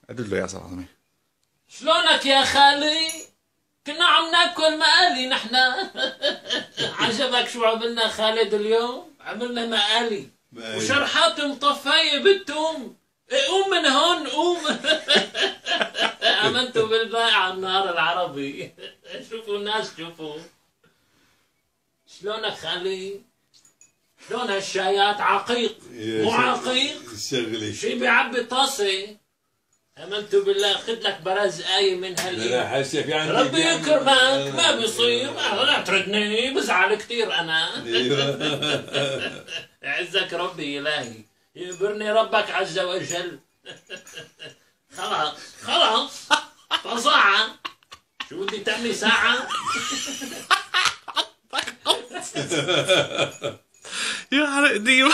ادله يا صاحبي. شلونك يا خالي؟ كنا عم ناكل مقالي نحنا. عجبك شو عملنا خالد اليوم؟ عملنا مقالي وشرحات مطفية بالثوم. قوم من هون قوم. امنتوا بالبائع على النهار العربي. شوفوا الناس شوفوا. شلونك خالي؟ شلون هالشايات؟ عقيق مو عقيق؟ شي بيعبي طاسة. امنت بالله خذ لك برز آية من لا حسك يعني ربي يكرمك. ما بيصير لا تردني بزعل كثير انا. يعزك ربي الهي يبرني ربك عز وجل. خلاص فصاعة. شو بدي تعملي ساعة؟ يحرق ديوك.